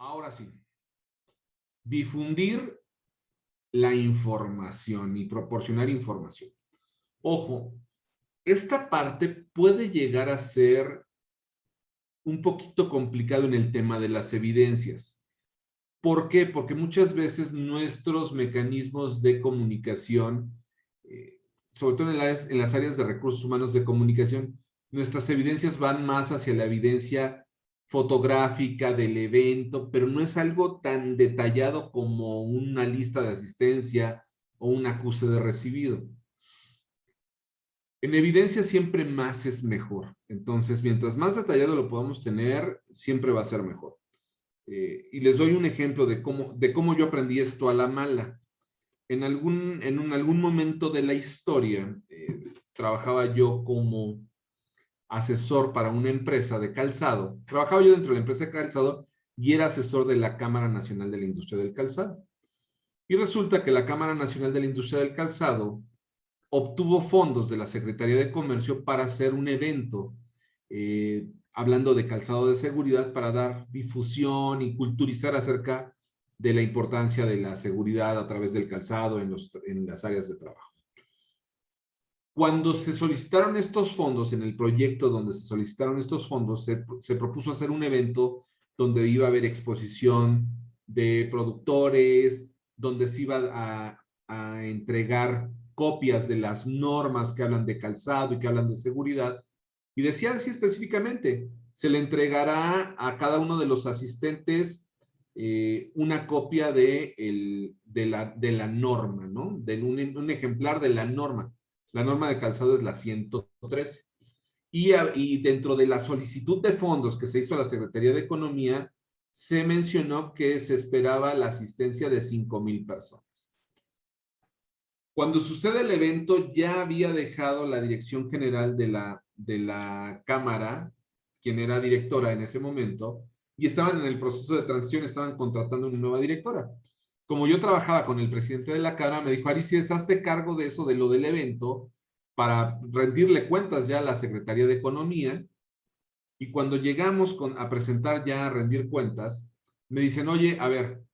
Ahora sí, difundir la información y proporcionar información. Ojo, esta parte puede llegar a ser un poquito complicado en el tema de las evidencias. ¿Por qué? Porque muchas veces nuestros mecanismos de comunicación, sobre todo en las áreas de recursos humanos de comunicación, nuestras evidencias van más hacia la evidencia fotográfica del evento, pero no es algo tan detallado como una lista de asistencia o un acuse de recibido. En evidencia siempre más es mejor. Entonces, mientras más detallado lo podamos tener, siempre va a ser mejor. Y les doy un ejemplo de cómo yo aprendí esto a la mala. En algún momento de la historia, trabajaba yo como asesor para una empresa de calzado. Trabajaba yo dentro de la empresa de calzado y era asesor de la Cámara Nacional de la Industria del Calzado. Y resulta que la Cámara Nacional de la Industria del Calzado obtuvo fondos de la Secretaría de Comercio para hacer un evento hablando de calzado de seguridad para dar difusión y culturizar acerca de la importancia de la seguridad a través del calzado en las áreas de trabajo. Cuando se solicitaron estos fondos, en el proyecto donde se solicitaron estos fondos, se propuso hacer un evento donde iba a haber exposición de productores, donde se iba a entregar copias de las normas que hablan de calzado y que hablan de seguridad. Y decía así específicamente, se le entregará a cada uno de los asistentes una copia de la norma, ¿no? Un ejemplar de la norma. La norma de calzado es la 113. Y dentro de la solicitud de fondos que se hizo a la Secretaría de Economía, se mencionó que se esperaba la asistencia de 5,000 personas. Cuando sucede el evento, ya había dejado la dirección general de la Cámara, quien era directora en ese momento, y estaban en el proceso de transición, estaban contratando una nueva directora. Como yo trabajaba con el presidente de la Cámara, me dijo, Aristides, hazte cargo de eso, de lo del evento, para rendirle cuentas ya a la Secretaría de Economía. Y cuando llegamos a presentar ya, a rendir cuentas, me dicen, oye, a ver,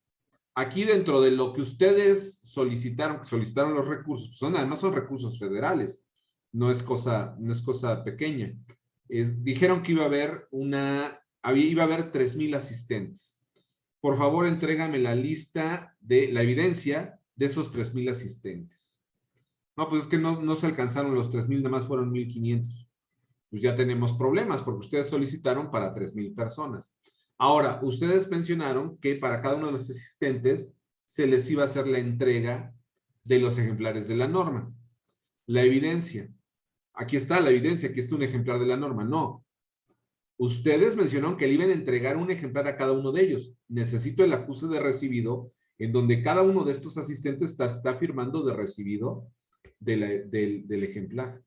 aquí dentro de lo que ustedes solicitaron los recursos, pues además son recursos federales, no es cosa pequeña. Dijeron que iba a haber 3,000 asistentes. Por favor, entrégame la lista de la evidencia de esos 3,000 asistentes. No, pues es que no se alcanzaron los 3,000, nada más fueron 1,500. Pues ya tenemos problemas porque ustedes solicitaron para 3,000 personas. Ahora, ustedes mencionaron que para cada uno de los asistentes se les iba a hacer la entrega de los ejemplares de la norma. La evidencia. Aquí está la evidencia, aquí está un ejemplar de la norma. No. Ustedes mencionaron que le iban a entregar un ejemplar a cada uno de ellos. Necesito el acuse de recibido en donde cada uno de estos asistentes está firmando de recibido del ejemplar.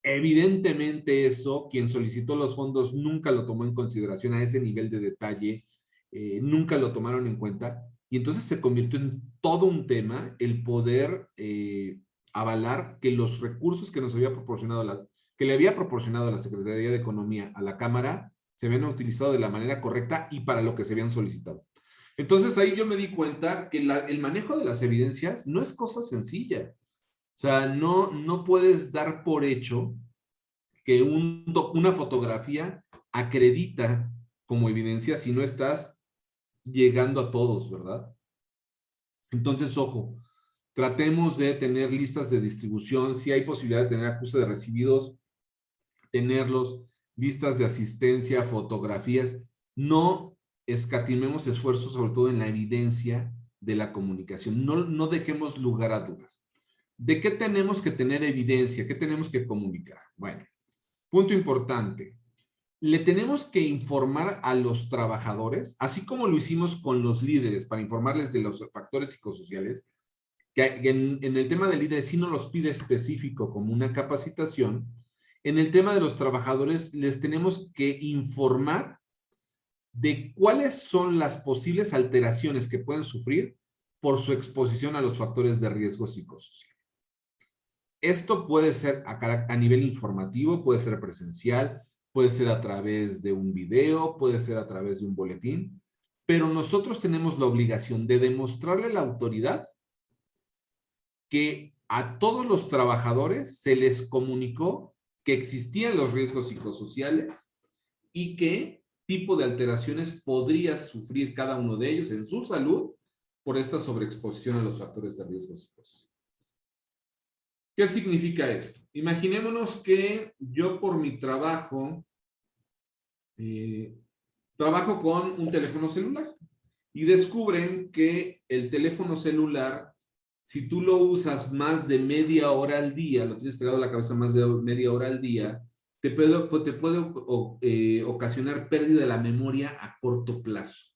Evidentemente eso, quien solicitó los fondos nunca lo tomó en consideración a ese nivel de detalle, nunca lo tomaron en cuenta y entonces se convirtió en todo un tema el poder avalar que los recursos que nos había proporcionado que le había proporcionado la Secretaría de Economía a la Cámara se habían utilizado de la manera correcta y para lo que se habían solicitado. Entonces ahí yo me di cuenta que el manejo de las evidencias no es cosa sencilla. O sea, no puedes dar por hecho que una fotografía acredita como evidencia si no estás llegando a todos, ¿verdad? Entonces, ojo, tratemos de tener listas de distribución, si hay posibilidad de tener acuse de recibidos, tenerlos, listas de asistencia, fotografías, no escatimemos esfuerzos, sobre todo en la evidencia de la comunicación, no dejemos lugar a dudas. ¿De qué tenemos que tener evidencia? ¿Qué tenemos que comunicar? Bueno, punto importante. Le tenemos que informar a los trabajadores, así como lo hicimos con los líderes para informarles de los factores psicosociales, que en el tema de líderes sí nos los pide específico como una capacitación. En el tema de los trabajadores les tenemos que informar de cuáles son las posibles alteraciones que pueden sufrir por su exposición a los factores de riesgo psicosocial. Esto puede ser a nivel informativo, puede ser presencial, puede ser a través de un video, puede ser a través de un boletín, pero nosotros tenemos la obligación de demostrarle a la autoridad que a todos los trabajadores se les comunicó que existían los riesgos psicosociales y qué tipo de alteraciones podría sufrir cada uno de ellos en su salud por esta sobreexposición a los factores de riesgo psicosocial. ¿Qué significa esto? Imaginémonos que yo por mi trabajo trabajo con un teléfono celular y descubren que el teléfono celular, si tú lo usas más de media hora al día, lo tienes pegado a la cabeza más de media hora al día, te puede ocasionar pérdida de la memoria a corto plazo.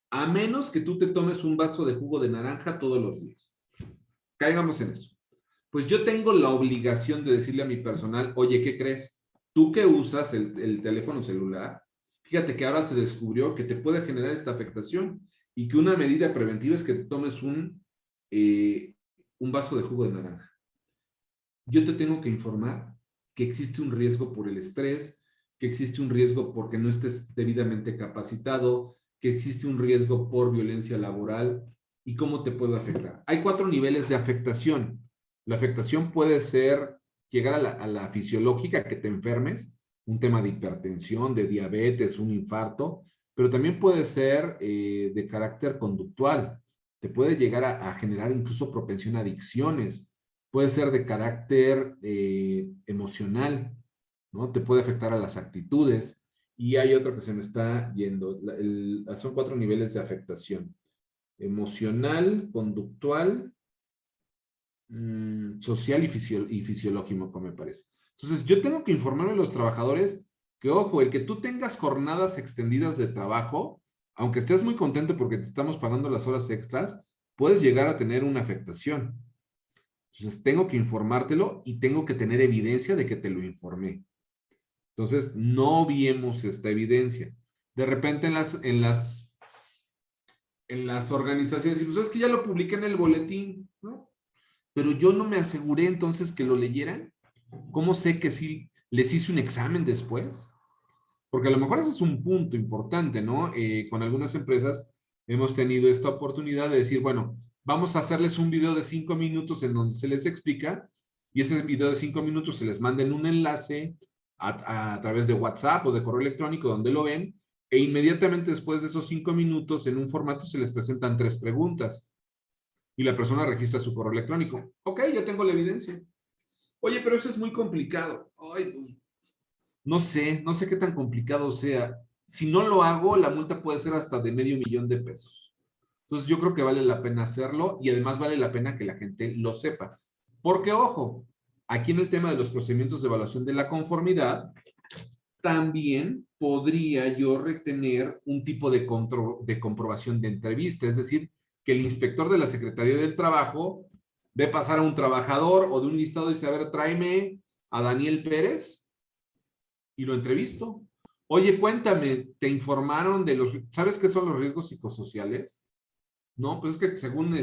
A menos que tú te tomes un vaso de jugo de naranja todos los días. Caigamos en eso. Pues yo tengo la obligación de decirle a mi personal, oye, ¿qué crees? Tú que usas el teléfono celular, fíjate que ahora se descubrió que te puede generar esta afectación y que una medida preventiva es que te tomes un vaso de jugo de naranja. Yo te tengo que informar que existe un riesgo por el estrés, que existe un riesgo porque no estés debidamente capacitado, que existe un riesgo por violencia laboral y cómo te puede afectar. Hay 4 niveles de afectación. La afectación puede ser llegar a la fisiológica, que te enfermes, un tema de hipertensión, de diabetes, un infarto, pero también puede ser de carácter conductual. Te puede llegar a generar incluso propensión a adicciones. Puede ser de carácter emocional, ¿no? Te puede afectar a las actitudes. Y hay otro que se me está yendo. Son 4 niveles de afectación. Emocional, conductual, social y fisiológico, me parece. Entonces, yo tengo que informarle a los trabajadores que, ojo, el que tú tengas jornadas extendidas de trabajo, aunque estés muy contento porque te estamos pagando las horas extras, puedes llegar a tener una afectación. Entonces, tengo que informártelo y tengo que tener evidencia de que te lo informé. Entonces, no viemos esta evidencia. De repente en las organizaciones, pues es que ya lo publiqué en el boletín, ¿no? Pero yo no me aseguré entonces que lo leyeran. ¿Cómo sé que sí les hice un examen después? Porque a lo mejor ese es un punto importante, ¿no? Con algunas empresas hemos tenido esta oportunidad de decir, bueno, vamos a hacerles un video de 5 minutos en donde se les explica y ese video de 5 minutos se les manda en un enlace a través de WhatsApp o de correo electrónico donde lo ven e inmediatamente después de esos 5 minutos en un formato se les presentan 3 preguntas y la persona registra su correo electrónico. Ok, ya tengo la evidencia. Oye, pero eso es muy complicado. Ay, pues, no sé qué tan complicado sea. Si no lo hago, la multa puede ser hasta de $500,000. Entonces yo creo que vale la pena hacerlo y además vale la pena que la gente lo sepa. Porque, ojo, aquí en el tema de los procedimientos de evaluación de la conformidad, también podría yo retener un tipo de comprobación de entrevista, es decir, que el inspector de la Secretaría del Trabajo ve pasar a un trabajador o de un listado y dice, a ver, tráeme a Daniel Pérez y lo entrevisto. Oye, cuéntame, ¿te informaron de ¿sabes qué son los riesgos psicosociales? No, pues es que según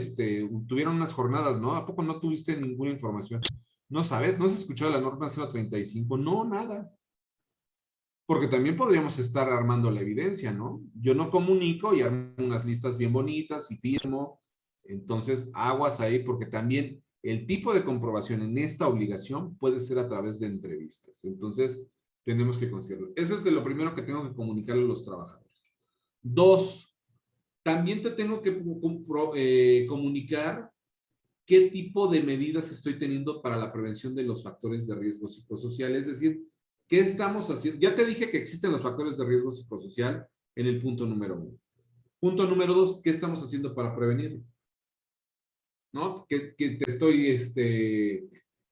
tuvieron unas jornadas, ¿no? ¿A poco no tuviste ninguna información? No sabes, no has escuchado la norma 035, no, nada. Porque también podríamos estar armando la evidencia, ¿no? Yo no comunico y armo unas listas bien bonitas y firmo. Entonces, aguas ahí, porque también el tipo de comprobación en esta obligación puede ser a través de entrevistas. Entonces, tenemos que considerarlo. Eso es de lo primero que tengo que comunicarle a los trabajadores. 2, también te tengo que comunicar qué tipo de medidas estoy teniendo para la prevención de los factores de riesgo psicosocial. Es decir, ¿qué estamos haciendo? Ya te dije que existen los factores de riesgo psicosocial en el punto número 1. Punto número 2, ¿qué estamos haciendo para prevenirlo? ¿No? Que te estoy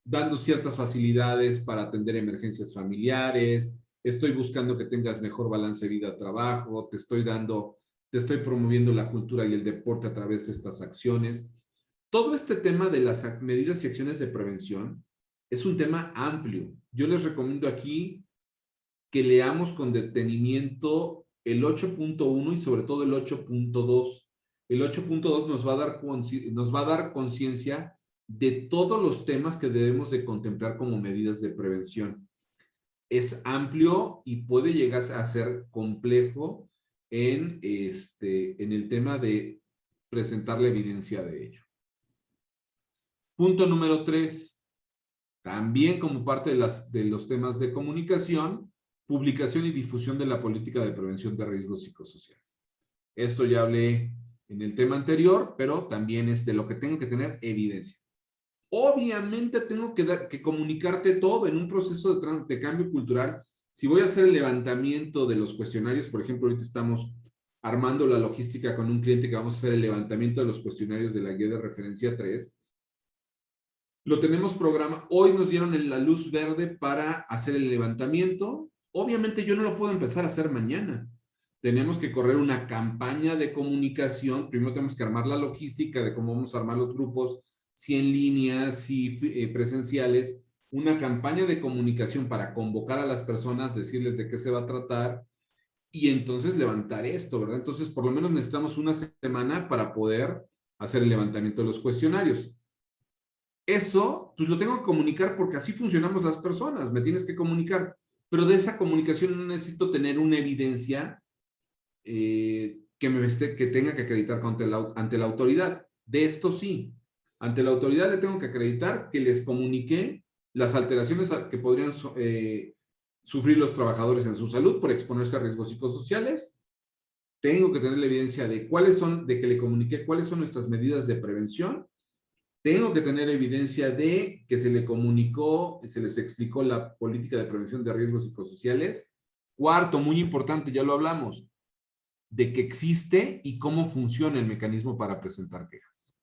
dando ciertas facilidades para atender emergencias familiares, estoy buscando que tengas mejor balance vida-trabajo, te estoy promoviendo la cultura y el deporte a través de estas acciones. Todo este tema de las medidas y acciones de prevención es un tema amplio. Yo les recomiendo aquí que leamos con detenimiento el 8.1 y sobre todo el 8.2. El 8.2 nos va a dar conciencia de todos los temas que debemos de contemplar como medidas de prevención. Es amplio y puede llegar a ser complejo en el tema de presentar la evidencia de ello. Punto número 3. También como parte de los temas de comunicación, publicación y difusión de la política de prevención de riesgos psicosociales. Esto ya hablé en el tema anterior, pero también es de lo que tengo que tener evidencia. Obviamente tengo que comunicarte todo en un proceso de cambio cultural. Si voy a hacer el levantamiento de los cuestionarios, por ejemplo, ahorita estamos armando la logística con un cliente que vamos a hacer el levantamiento de los cuestionarios de la guía de referencia 3. Lo tenemos programado. Hoy nos dieron la luz verde para hacer el levantamiento. Obviamente yo no lo puedo empezar a hacer mañana. Tenemos que correr una campaña de comunicación. Primero tenemos que armar la logística de cómo vamos a armar los grupos, si en línea, si presenciales. Una campaña de comunicación para convocar a las personas, decirles de qué se va a tratar y entonces levantar esto, ¿verdad? Entonces, por lo menos necesitamos una semana para poder hacer el levantamiento de los cuestionarios. Eso, pues lo tengo que comunicar porque así funcionamos las personas, me tienes que comunicar, pero de esa comunicación no necesito tener una evidencia que tenga que acreditar ante la autoridad. De esto sí, ante la autoridad le tengo que acreditar que les comuniqué las alteraciones que podrían sufrir los trabajadores en su salud por exponerse a riesgos psicosociales. Tengo que tener la evidencia de que le comuniqué cuáles son nuestras medidas de prevención. Tengo que tener evidencia de que se le comunicó, se les explicó la política de prevención de riesgos psicosociales. Cuarto, muy importante, ya lo hablamos, de que existe y cómo funciona el mecanismo para presentar quejas.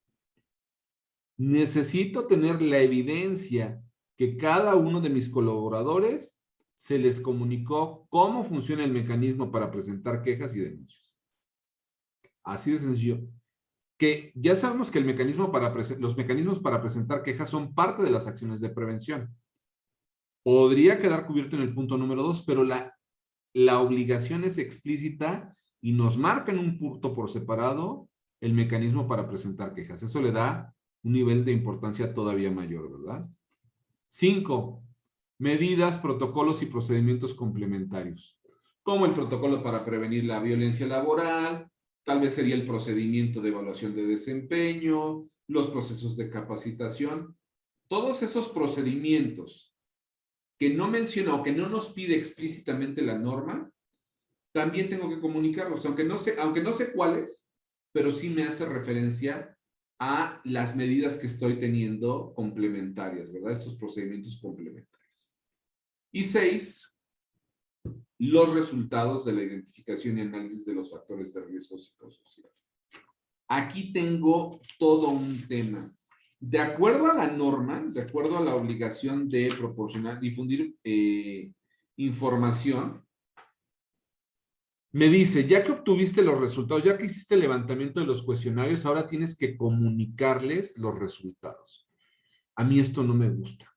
Necesito tener la evidencia que cada uno de mis colaboradores se les comunicó cómo funciona el mecanismo para presentar quejas y denuncias. Así de sencillo. Que ya sabemos que los mecanismos para presentar quejas son parte de las acciones de prevención. Podría quedar cubierto en el punto número 2, pero la obligación es explícita y nos marca en un punto por separado el mecanismo para presentar quejas. Eso le da un nivel de importancia todavía mayor, ¿verdad? 5. Medidas, protocolos y procedimientos complementarios, como el protocolo para prevenir la violencia laboral, tal vez sería el procedimiento de evaluación de desempeño, los procesos de capacitación. Todos esos procedimientos que no menciona o que no nos pide explícitamente la norma, también tengo que comunicarlos, aunque no sé cuáles, pero sí me hace referencia a las medidas que estoy teniendo complementarias, ¿verdad? Estos procedimientos complementarios. Y 6, los resultados de la identificación y análisis de los factores de riesgo psicosocial. Aquí tengo todo un tema. De acuerdo a la norma, de acuerdo a la obligación de difundir información, me dice, ya que obtuviste los resultados, ya que hiciste el levantamiento de los cuestionarios, ahora tienes que comunicarles los resultados. A mí esto no me gusta.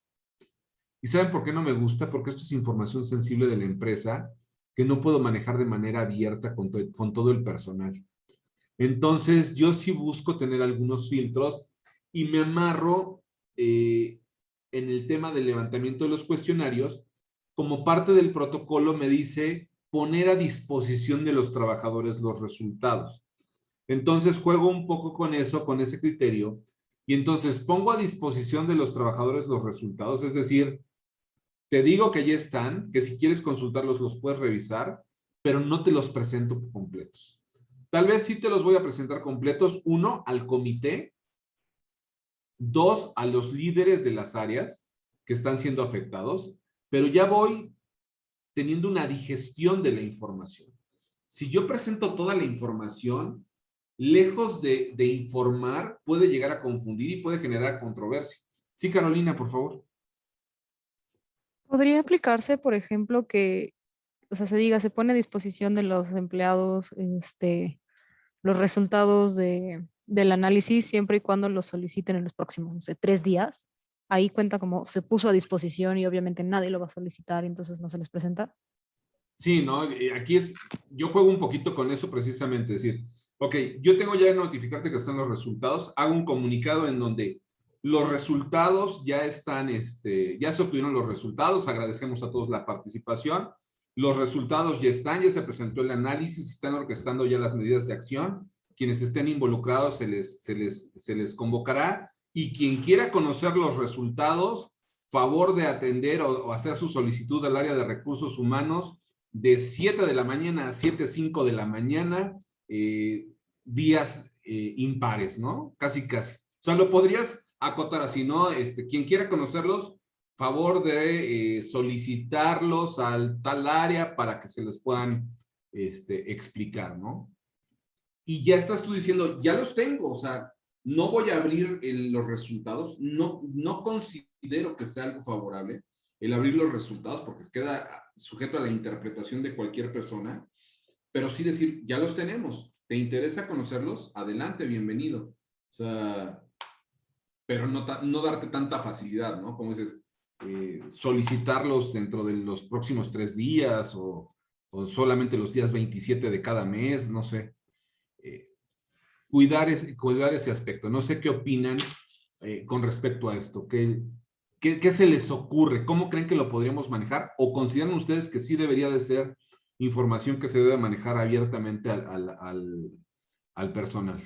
¿Y saben por qué no me gusta? Porque esto es información sensible de la empresa que no puedo manejar de manera abierta con todo el personal. Entonces, yo sí busco tener algunos filtros y me amarro en el tema del levantamiento de los cuestionarios. Como parte del protocolo me dice poner a disposición de los trabajadores los resultados. Entonces, juego un poco con eso, con ese criterio, y entonces pongo a disposición de los trabajadores los resultados, es decir, te digo que ya están, que si quieres consultarlos los puedes revisar, pero no te los presento completos. Tal vez sí te los voy a presentar completos, 1, al comité, 2, a los líderes de las áreas que están siendo afectados, pero ya voy teniendo una digestión de la información. Si yo presento toda la información, lejos de informar, puede llegar a confundir y puede generar controversia. Sí, Carolina, por favor. Podría aplicarse, por ejemplo, que, o sea, se diga, se pone a disposición de los empleados, los resultados del análisis siempre y cuando los soliciten en los próximos, no sé, 3 días. Ahí cuenta como se puso a disposición y obviamente nadie lo va a solicitar y entonces no se les presenta. Sí, ¿no? Aquí yo juego un poquito con eso precisamente, es decir, ok, yo tengo ya que notificarte que están los resultados, hago un comunicado en donde los resultados ya están, ya se obtuvieron los resultados, agradecemos a todos la participación, Los resultados ya están, ya se presentó el análisis, están orquestando ya las medidas de acción. Quienes estén involucrados se les convocará y quien quiera conocer los resultados, favor de atender o hacer su solicitud al área de recursos humanos de 7 de la mañana a 7:05 de la mañana, días impares, ¿no? Casi, casi. O sea, lo podrías acotar así, ¿no? Quien quiera conocerlos, favor de solicitarlos al tal área para que se les puedan explicar, ¿no? Y ya estás tú diciendo, ya los tengo, o sea, no voy a abrir los resultados, no considero que sea algo favorable el abrir los resultados porque queda sujeto a la interpretación de cualquier persona, pero sí decir, ya los tenemos, ¿te interesa conocerlos? Adelante, bienvenido. O sea, pero no darte tanta facilidad, ¿no? Como dices, solicitarlos dentro de los próximos 3 días o solamente los días 27 de cada mes, no sé. Cuidar ese aspecto. No sé qué opinan con respecto a esto. ¿Qué se les ocurre? ¿Cómo creen que lo podríamos manejar? ¿O consideran ustedes que sí debería de ser información que se debe manejar abiertamente al personal?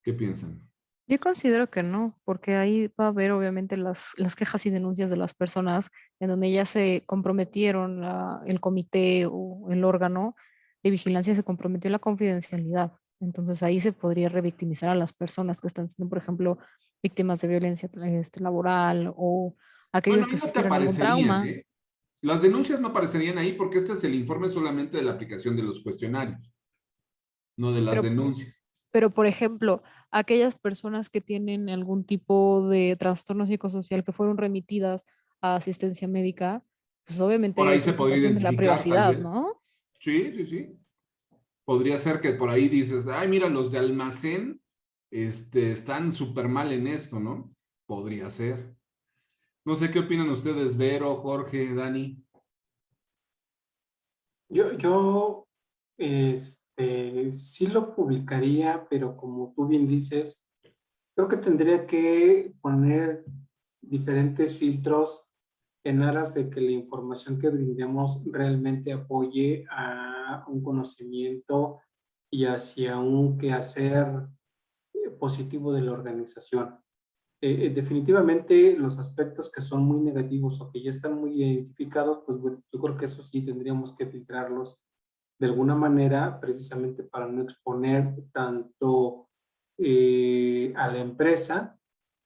¿Qué piensan? Yo considero que no, porque ahí va a haber obviamente las quejas y denuncias de las personas en donde ya se comprometieron, el comité o el órgano de vigilancia se comprometió en la confidencialidad. Entonces ahí se podría revictimizar a las personas que están siendo, por ejemplo, víctimas de violencia laboral o Bueno, aquellos ahí que no te sufrieron algún aparecerían, trauma. ¿eh? Las denuncias no aparecerían ahí porque este es el informe solamente de la aplicación de los cuestionarios, no de las Pero denuncias. Pero, por ejemplo, aquellas personas que tienen algún tipo de trastorno psicosocial que fueron remitidas a asistencia médica, pues Por obviamente ahí eso se es podría invasión de la identificar, tal privacidad, vez. ¿no? Sí, sí, sí. Podría ser que por ahí dices, ay, mira, los de almacén están súper mal en esto, ¿no? Podría ser. No sé qué opinan ustedes, Vero, Jorge, Dani. Yo sí lo publicaría, pero como tú bien dices, creo que tendría que poner diferentes filtros en aras de que la información que brindemos realmente apoye a un conocimiento y hacia un quehacer positivo de la organización. Definitivamente los aspectos que son muy negativos o que ya están muy identificados, pues bueno, yo creo que eso sí tendríamos que filtrarlos de alguna manera, precisamente para no exponer tanto a la empresa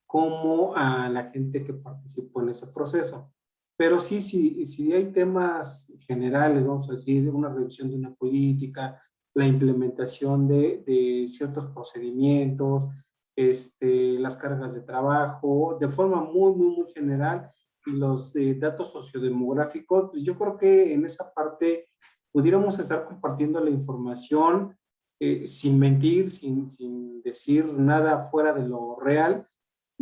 como a la gente que participó en ese proceso. Pero sí, sí hay temas generales, vamos a decir, una revisión de una política, la implementación de ciertos procedimientos, las cargas de trabajo, de forma muy general, y los datos sociodemográficos, pues yo creo que en esa parte pudiéramos estar compartiendo la información sin mentir, sin decir nada fuera de lo real,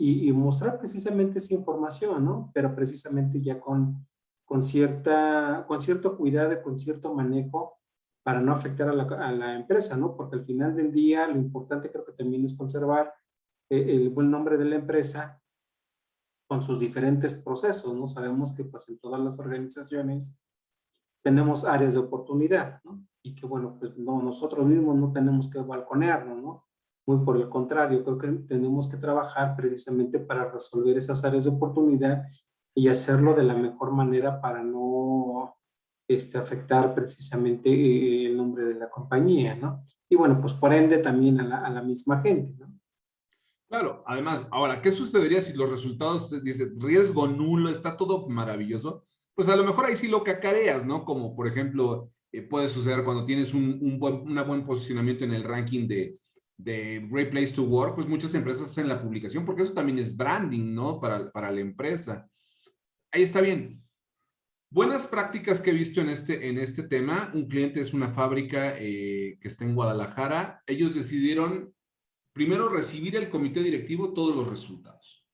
y mostrar precisamente esa información, ¿no? Pero precisamente ya con cierto cuidado y con cierto manejo para no afectar a la empresa, ¿no? Porque al final del día lo importante creo que también es conservar el buen nombre de la empresa con sus diferentes procesos, ¿no? Sabemos que pues en todas las organizaciones tenemos áreas de oportunidad, ¿no? Y que bueno, pues no, nosotros mismos no tenemos que balconearnos, ¿no? Muy por el contrario, creo que tenemos que trabajar precisamente para resolver esas áreas de oportunidad y hacerlo de la mejor manera para no afectar precisamente el nombre de la compañía, ¿no? Y bueno, pues por ende también a la misma gente, ¿no? Claro, además, ahora, ¿qué sucedería si los resultados dicen riesgo nulo, está todo maravilloso? Pues a lo mejor ahí sí lo cacareas, ¿no? Como por ejemplo, puede suceder cuando tienes una buen posicionamiento en el ranking de Great Place to Work, pues muchas empresas hacen la publicación, porque eso también es branding, ¿no? Para la empresa. Ahí está bien. Buenas prácticas que he visto en este tema, un cliente es una fábrica que está en Guadalajara, ellos decidieron primero recibir el comité directivo todos los resultados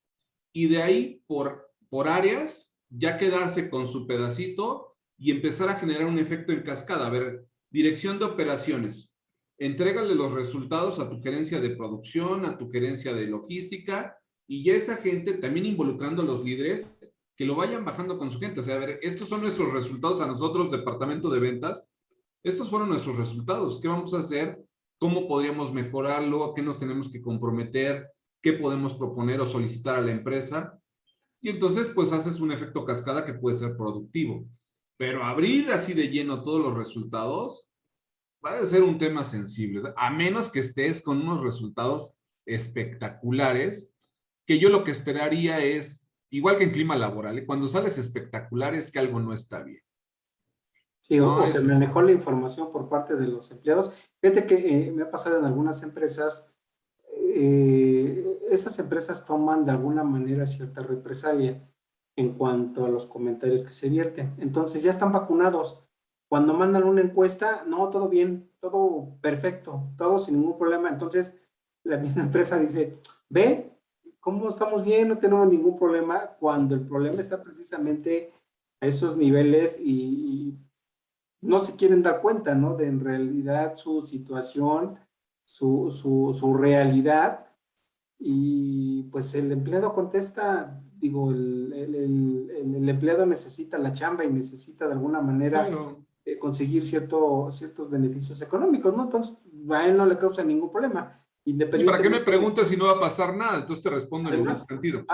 y de ahí por áreas ya quedarse con su pedacito y empezar a generar un efecto en cascada. A ver, dirección de operaciones, entrégale los resultados a tu gerencia de producción, a tu gerencia de logística y ya esa gente también involucrando a los líderes que lo vayan bajando con su gente. O sea, a ver, estos son nuestros resultados a nosotros, departamento de ventas. Estos fueron nuestros resultados. ¿Qué vamos a hacer? ¿Cómo podríamos mejorarlo? ¿A qué nos tenemos que comprometer? ¿Qué podemos proponer o solicitar a la empresa? Y entonces, pues haces un efecto cascada que puede ser productivo. Pero abrir así de lleno todos los resultados puede ser un tema sensible, a menos que estés con unos resultados espectaculares, que yo lo que esperaría es, igual que en clima laboral, cuando sales espectacular es que algo no está bien. Sí, No, o se manejó la información por parte de los empleados. Fíjate que me ha pasado en algunas empresas, esas empresas toman de alguna manera cierta represalia en cuanto a los comentarios que se vierten. Entonces ya están vacunados. Cuando mandan una encuesta, no, todo bien, todo perfecto, todo sin ningún problema. Entonces la misma empresa dice, ve, ¿cómo estamos bien? No tenemos ningún problema, cuando el problema está precisamente a esos niveles y no se quieren dar cuenta, ¿no? De en realidad su situación, su realidad. Y pues el empleado contesta, digo, el empleado necesita la chamba y necesita de alguna manera claro. conseguir ciertos beneficios económicos, ¿no? Entonces, a él no le causa ningún problema, Sí, ¿para qué me independientemente de, preguntas si no va a pasar nada? Entonces te respondo en el mismo además, sentido.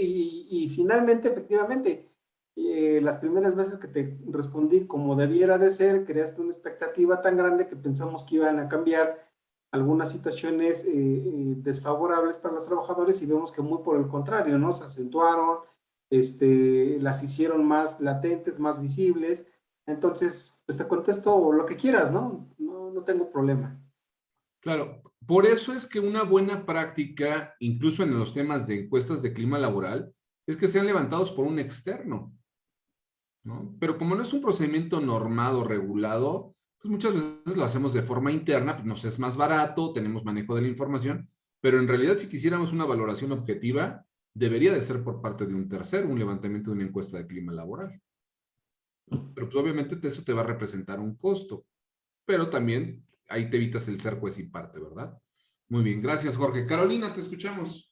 y finalmente, efectivamente, las primeras veces que te respondí como debiera de ser, creaste una expectativa tan grande que pensamos que iban a cambiar algunas situaciones desfavorables para los trabajadores y vemos que muy por el contrario, ¿no? Se acentuaron, las hicieron más latentes, más visibles. Entonces, pues te contesto lo que quieras, ¿no? No, no tengo problema. Claro, por eso es que una buena práctica, incluso en los temas de encuestas de clima laboral, es que sean levantados por un externo, ¿no? Pero como no es un procedimiento normado, regulado, pues muchas veces lo hacemos de forma interna, pues nos es más barato, tenemos manejo de la información, pero en realidad si quisiéramos una valoración objetiva, debería de ser por parte de un tercero, un levantamiento de una encuesta de clima laboral. Pero pues obviamente eso te va a representar un costo, pero también ahí te evitas el ser juez y parte, ¿verdad? Muy bien, gracias Jorge. Carolina, te escuchamos.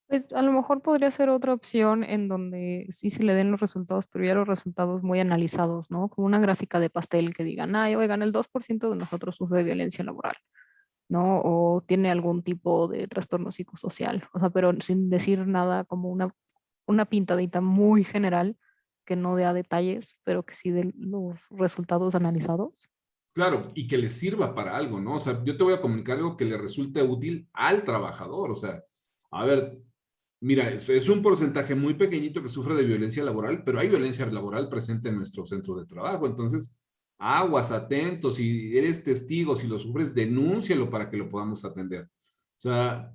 Pues a lo mejor podría ser otra opción en donde sí se le den los resultados, pero ya los resultados muy analizados, ¿no? Como una gráfica de pastel que digan, ay, oigan, el 2% de nosotros sufre violencia laboral, ¿no? O tiene algún tipo de trastorno psicosocial, o sea, pero sin decir nada, como una pintadita muy general que no dé a detalles, pero que sí dé los resultados analizados. Claro, y que le sirva para algo, ¿no? O sea, yo te voy a comunicar algo que le resulte útil al trabajador. O sea, a ver, mira, es un porcentaje muy pequeñito que sufre de violencia laboral, pero hay violencia laboral presente en nuestro centro de trabajo. Entonces, aguas, atentos, si eres testigo, si lo sufres, denúncialo para que lo podamos atender. O sea,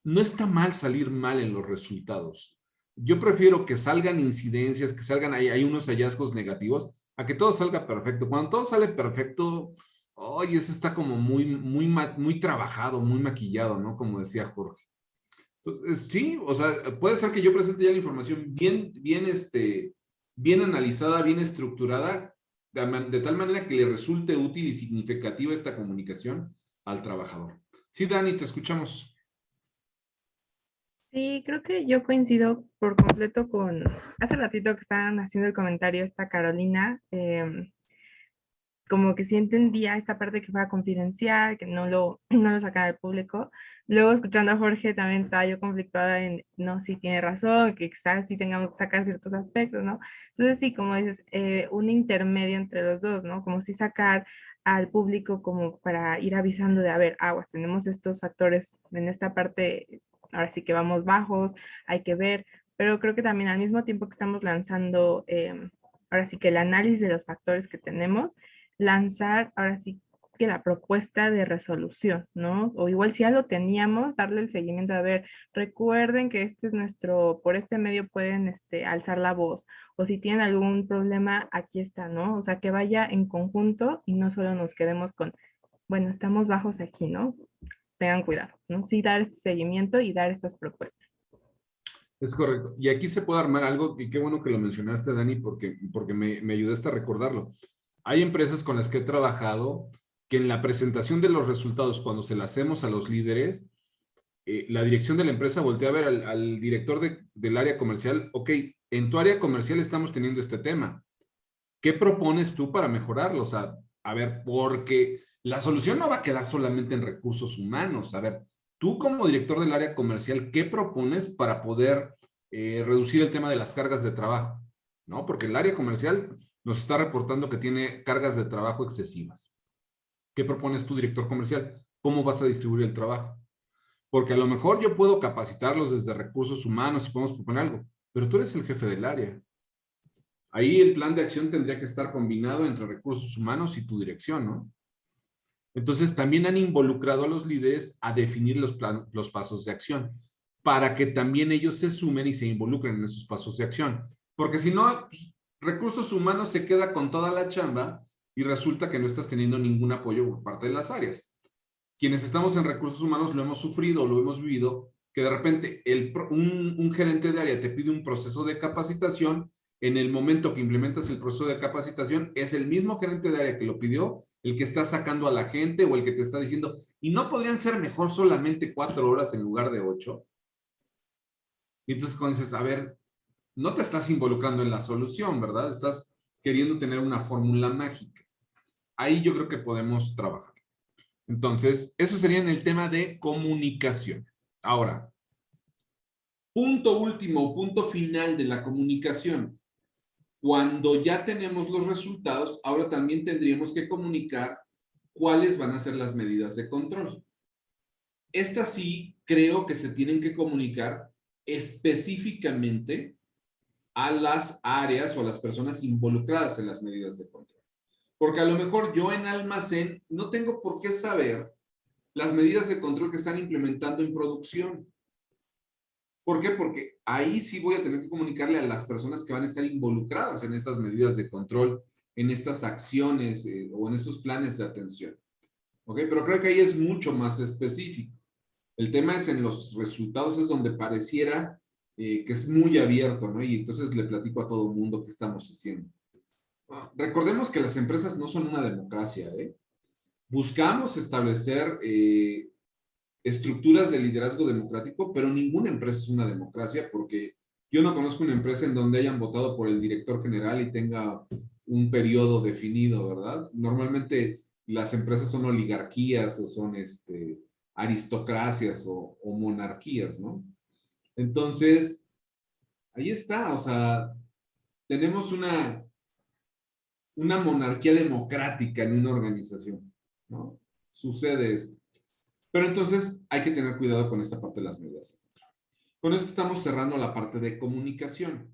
no está mal salir mal en los resultados. Yo prefiero que salgan incidencias, que salgan ahí, hay unos hallazgos negativos, a que todo salga perfecto. Cuando todo sale perfecto, oye, eso está como muy trabajado, muy maquillado, ¿no? Como decía Jorge. Entonces, sí, o sea, puede ser que yo presente ya la información bien analizada, bien estructurada, de tal manera que le resulte útil y significativa esta comunicación al trabajador. Sí, Dani, te escuchamos. Sí, creo que yo coincido por completo con, hace ratito que estaban haciendo el comentario esta Carolina, como que sí entendía esta parte que fuera confidencial, que no lo sacara al público. Luego escuchando a Jorge también estaba yo conflictuada en, no, sí tiene razón, que quizás sí tengamos que sacar ciertos aspectos, ¿no? Entonces sí, como dices, un intermedio entre los dos, ¿no? Como si sacar al público como para ir avisando de, a ver, aguas, tenemos estos factores en esta parte, ahora sí que vamos bajos, hay que ver, pero creo que también al mismo tiempo que estamos lanzando, ahora sí que el análisis de los factores que tenemos, lanzar ahora sí que la propuesta de resolución, ¿no? O igual si ya lo teníamos, darle el seguimiento, a ver, recuerden que este es nuestro, por este medio pueden alzar la voz, o si tienen algún problema, aquí está, ¿no? O sea, que vaya en conjunto y no solo nos quedemos con, bueno, estamos bajos aquí, ¿no? Tengan cuidado, ¿no? Sí, dar este seguimiento y dar estas propuestas. Es correcto. Y aquí se puede armar algo, y qué bueno que lo mencionaste, Dani, porque me ayudaste a recordarlo. Hay empresas con las que he trabajado que en la presentación de los resultados, cuando se la hacemos a los líderes, la dirección de la empresa voltea a ver al director del área comercial, ok, en tu área comercial estamos teniendo este tema. ¿Qué propones tú para mejorarlo? O sea, a ver, porque la solución no va a quedar solamente en recursos humanos. A ver, tú como director del área comercial, ¿qué propones para poder reducir el tema de las cargas de trabajo? ¿No? Porque el área comercial nos está reportando que tiene cargas de trabajo excesivas. ¿Qué propones tú, director comercial? ¿Cómo vas a distribuir el trabajo? Porque a lo mejor yo puedo capacitarlos desde recursos humanos y podemos proponer algo, pero tú eres el jefe del área. Ahí el plan de acción tendría que estar combinado entre recursos humanos y tu dirección, ¿no? Entonces también han involucrado a los líderes a definir los pasos de acción para que también ellos se sumen y se involucren en esos pasos de acción. Porque si no, pues, recursos humanos se queda con toda la chamba y resulta que no estás teniendo ningún apoyo por parte de las áreas. Quienes estamos en recursos humanos lo hemos sufrido, lo hemos vivido, que de repente un gerente de área te pide un proceso de capacitación. En el momento que implementas el proceso de capacitación, es el mismo gerente de área que lo pidió, el que está sacando a la gente o el que te está diciendo, ¿y no podrían ser mejor solamente 4 horas en lugar de 8? Y entonces cuando dices, a ver, no te estás involucrando en la solución, ¿verdad? Estás queriendo tener una fórmula mágica. Ahí yo creo que podemos trabajar. Entonces, eso sería en el tema de comunicación. Ahora, punto último, punto final de la comunicación. Cuando ya tenemos los resultados, ahora también tendríamos que comunicar cuáles van a ser las medidas de control. Estas sí creo que se tienen que comunicar específicamente a las áreas o a las personas involucradas en las medidas de control. Porque a lo mejor yo en almacén no tengo por qué saber las medidas de control que están implementando en producción. ¿Por qué? Porque ahí sí voy a tener que comunicarle a las personas que van a estar involucradas en estas medidas de control, en estas acciones o en estos planes de atención. ¿Ok? Pero creo que ahí es mucho más específico. El tema es en los resultados, es donde pareciera que es muy abierto, ¿no? Y entonces le platico a todo el mundo qué estamos haciendo. Recordemos que las empresas no son una democracia, ¿eh? Buscamos establecer estructuras de liderazgo democrático, pero ninguna empresa es una democracia porque yo no conozco una empresa en donde hayan votado por el director general y tenga un periodo definido, ¿verdad? Normalmente las empresas son oligarquías o son aristocracias o monarquías, ¿no? Entonces, ahí está, o sea, tenemos una monarquía democrática en una organización, ¿no? Sucede esto. Pero entonces hay que tener cuidado con esta parte de las medidas. Con esto estamos cerrando la parte de comunicación.